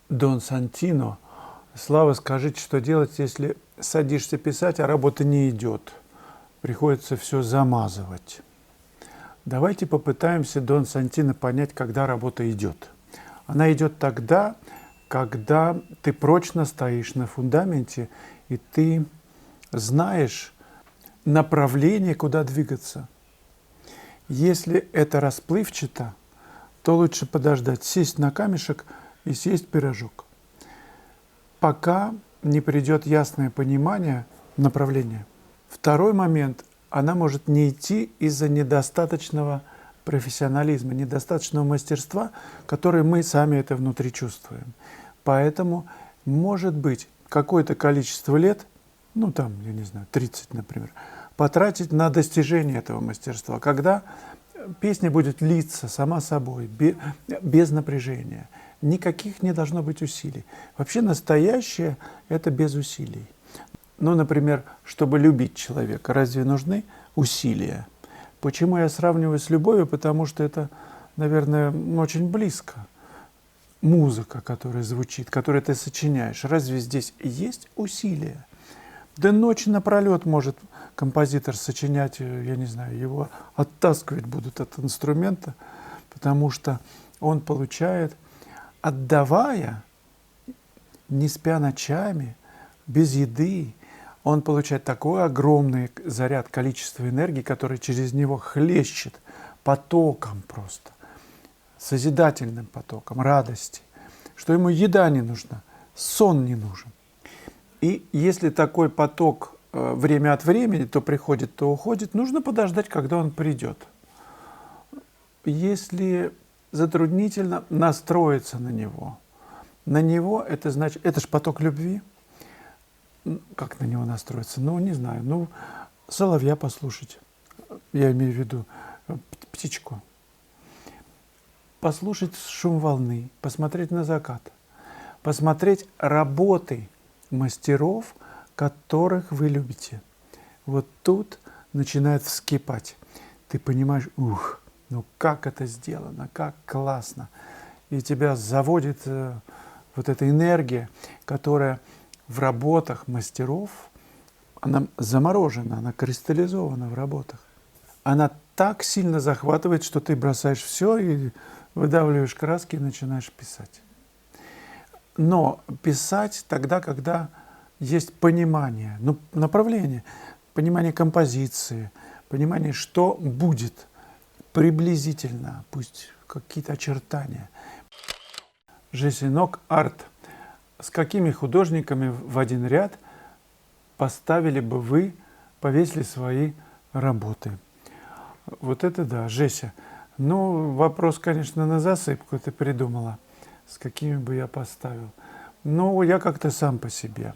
Дон Сантино. Слава, скажите, что делать, если садишься писать, а работа не идет? Приходится все замазывать. Давайте попытаемся, Дон Сантино, понять, когда работа идет. Она идет тогда, когда ты прочно стоишь на фундаменте, и ты знаешь направление, куда двигаться. Если это расплывчато, то лучше подождать, сесть на камешек и съесть пирожок, пока не придет ясное понимание направления. Второй момент, она может не идти из-за недостаточного профессионализма, недостаточного мастерства, которое мы сами это внутри чувствуем. Поэтому, может быть, какое-то количество лет, ну там, я не знаю, 30, например, потратить на достижение этого мастерства, когда песня будет литься сама собой, без напряжения. Никаких не должно быть усилий. Вообще настоящее – это без усилий. Ну, например, чтобы любить человека, разве нужны усилия? Почему я сравниваю с любовью? Потому что это, наверное, очень близко. Музыка, которая звучит, которую ты сочиняешь, разве здесь есть усилия? Да ночь напролет может композитор сочинять, я не знаю, его оттаскивать будут от инструмента, потому что он получает, отдавая, не спя ночами, без еды, он получает такой огромный заряд, количество энергии, который через него хлещет потоком просто, созидательным потоком радости, что ему еда не нужна, сон не нужен. И если такой поток время от времени то приходит, то уходит, нужно подождать, когда он придет. Если затруднительно, настроиться на него. На него это значит, это же поток любви. Как на него настроиться? Ну, не знаю, ну, соловья послушать, я имею в виду птичку. Послушать шум волны, посмотреть на закат, посмотреть работы мастеров, которых вы любите. Вот тут начинает вскипать. Ты понимаешь, ну как это сделано, как классно. И тебя заводит вот эта энергия, которая в работах мастеров, она заморожена, она кристаллизована в работах. Она так сильно захватывает, что ты бросаешь все и выдавливаешь краски и начинаешь писать. Но писать тогда, когда есть понимание, ну, направление, понимание композиции, понимание, что будет приблизительно, пусть какие-то очертания. Жесинок арт. С какими художниками в один ряд поставили бы вы, повесили свои работы? Вот это да, Жеся. Ну, вопрос, конечно, на засыпку ты придумала. С какими бы я поставил? Ну, я как-то сам по себе.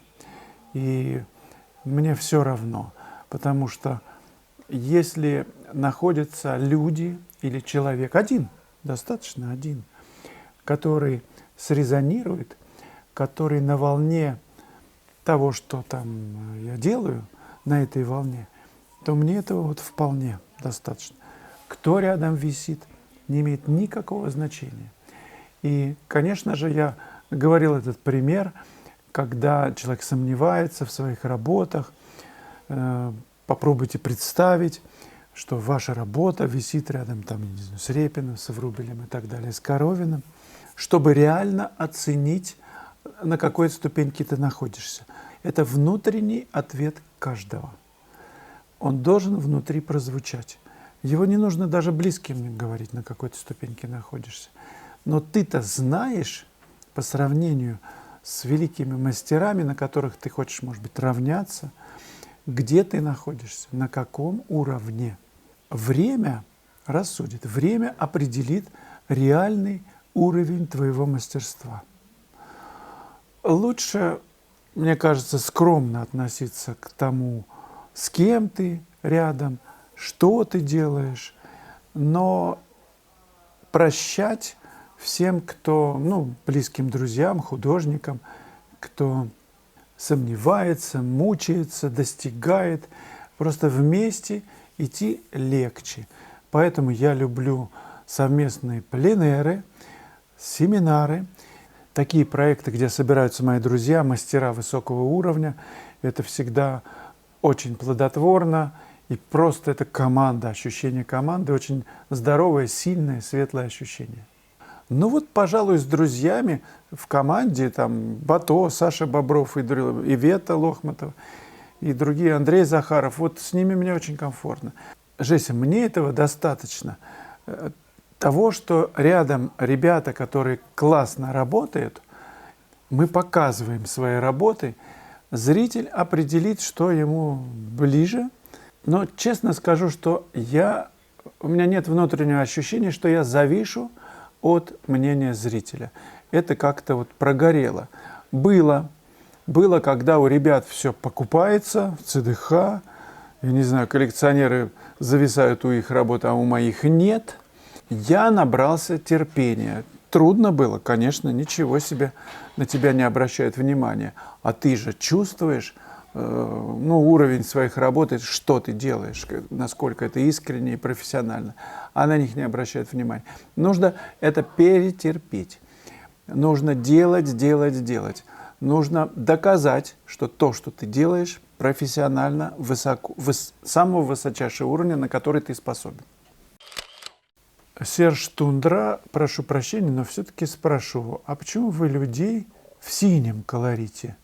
И мне все равно. Потому что если находятся люди или человек, один, достаточно один, который срезонирует, который на волне того, что там я делаю, на этой волне, то мне этого вот вполне достаточно. Кто рядом висит, не имеет никакого значения. И, конечно же, я говорил этот пример, когда человек сомневается в своих работах. Попробуйте представить, что ваша работа висит рядом там, не знаю, с Репиным, с Врубелем и так далее, с Коровиным, чтобы реально оценить, на какой ступеньке ты находишься. Это внутренний ответ каждого. Он должен внутри прозвучать. Его не нужно даже близким говорить, на какой ты ступеньке находишься. Но ты-то знаешь, по сравнению с великими мастерами, на которых ты хочешь, может быть, равняться, где ты находишься, на каком уровне. Время рассудит, время определит реальный уровень твоего мастерства. Лучше, мне кажется, скромно относиться к тому, с кем ты рядом, что ты делаешь, но прощать всем, кто, ну, близким друзьям, художникам, кто сомневается, мучается, достигает, просто вместе идти легче. Поэтому я люблю совместные пленеры, семинары, Такие проекты, где собираются мои друзья, мастера высокого уровня, это всегда очень плодотворно, и просто это команда, ощущение команды, очень здоровое, сильное, светлое ощущение. Ну вот, пожалуй, с друзьями в команде, там, Бато, Саша Бобров, и Вета Лохматова, и другие, Андрей Захаров, вот с ними мне очень комфортно. Жеся, мне этого достаточно. Того, что рядом ребята, которые классно работают, мы показываем свои работы, зритель определит, что ему ближе. Но честно скажу, что у меня нет внутреннего ощущения, что я завишу от мнения зрителя. Это как-то вот прогорело. Было, когда у ребят все покупается в ЦДХ, я не знаю, коллекционеры зависают у их работы, а у моих нет. Я набрался терпения. Трудно было, конечно, ничего себе, на тебя не обращают внимания. А ты же чувствуешь уровень своих работ, что ты делаешь, насколько это искренне и профессионально. А на них не обращают внимания. Нужно это перетерпеть. Нужно делать. Нужно доказать, что то, что ты делаешь, профессионально, самого высочайшего уровня, на который ты способен. Серж Тундра, прошу прощения, но все-таки спрошу, а почему вы людей в синем колорите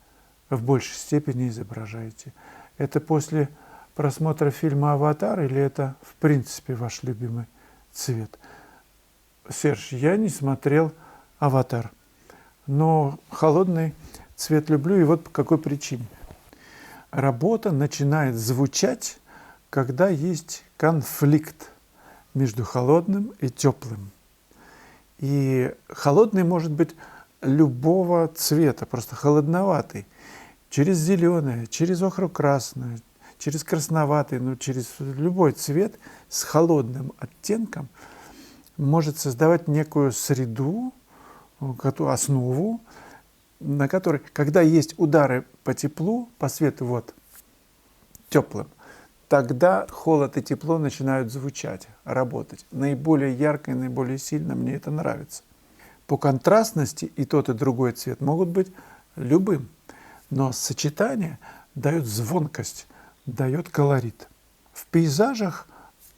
в большей степени изображаете? Это после просмотра фильма «Аватар» или это, в принципе, ваш любимый цвет? Серж, я не смотрел «Аватар», но холодный цвет люблю, и вот по какой причине. Работа начинает звучать, когда есть конфликт между холодным и теплым. И холодный может быть любого цвета, просто холодноватый. Через зеленое, через охро-красное, через красноватый, через любой цвет с холодным оттенком может создавать некую среду, основу, на которой, когда есть удары по теплу, по свету вот теплым, тогда холод и тепло начинают звучать, работать. Наиболее ярко и наиболее сильно мне это нравится. По контрастности и тот, и другой цвет могут быть любым, но сочетание дает звонкость, дает колорит. В пейзажах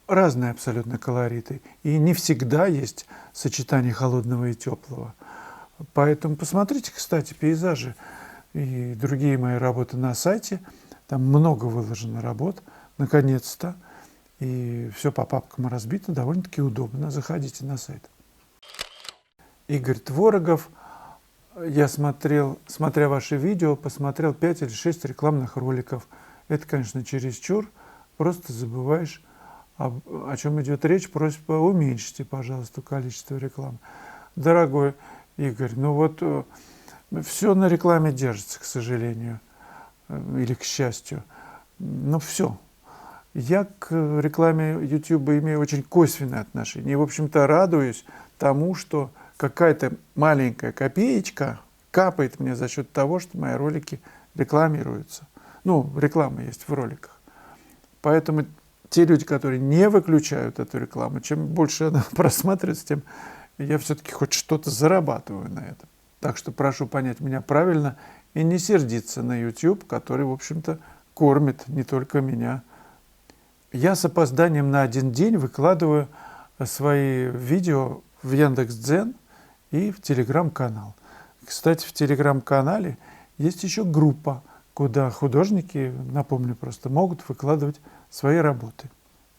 разные абсолютно колориты, и не всегда есть сочетание холодного и теплого. Поэтому посмотрите, кстати, пейзажи и другие мои работы на сайте. Там много выложено работ, наконец-то. И все по папкам разбито, довольно-таки удобно. Заходите на сайт. Игорь Творогов. Я смотря ваши видео, посмотрел 5 или 6 рекламных роликов. Это, конечно, чересчур. Просто забываешь, о чем идет речь. Просьба уменьшите, пожалуйста, количество рекламы. Дорогой Игорь, все на рекламе держится, к сожалению, или к счастью. Все. Я к рекламе YouTube имею очень косвенное отношение. И, в общем-то, радуюсь тому, что какая-то маленькая копеечка капает мне за счет того, что мои ролики рекламируются. Реклама есть в роликах. Поэтому те люди, которые не выключают эту рекламу, чем больше она просматривается, тем я все-таки хоть что-то зарабатываю на этом. Так что прошу понять меня правильно и не сердиться на YouTube, который, в общем-то, кормит не только меня. Я с опозданием на 1 день выкладываю свои видео в Яндекс.Дзен и в Телеграм-канал. Кстати, в Телеграм-канале есть еще группа, куда художники, напомню просто, могут выкладывать свои работы.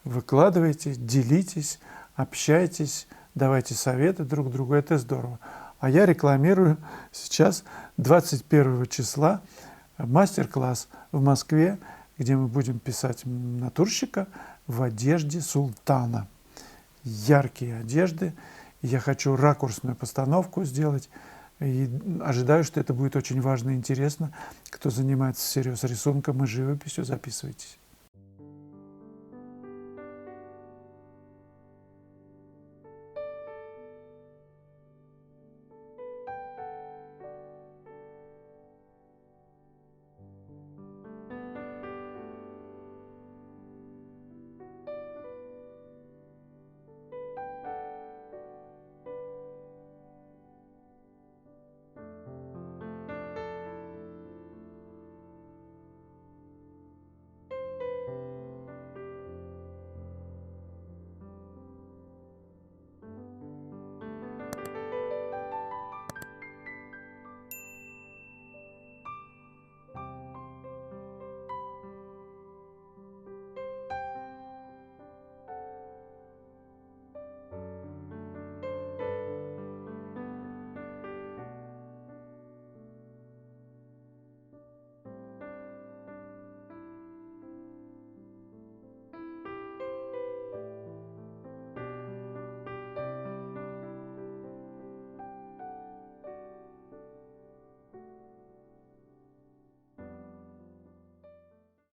Выкладывайте, делитесь, общайтесь, давайте советы друг другу, это здорово. А я рекламирую сейчас 21 числа мастер-класс в Москве, где мы будем писать натурщика в одежде султана. Яркие одежды. Я хочу ракурсную постановку сделать. И ожидаю, что это будет очень важно и интересно. Кто занимается всерьез рисунком и живописью, записывайтесь.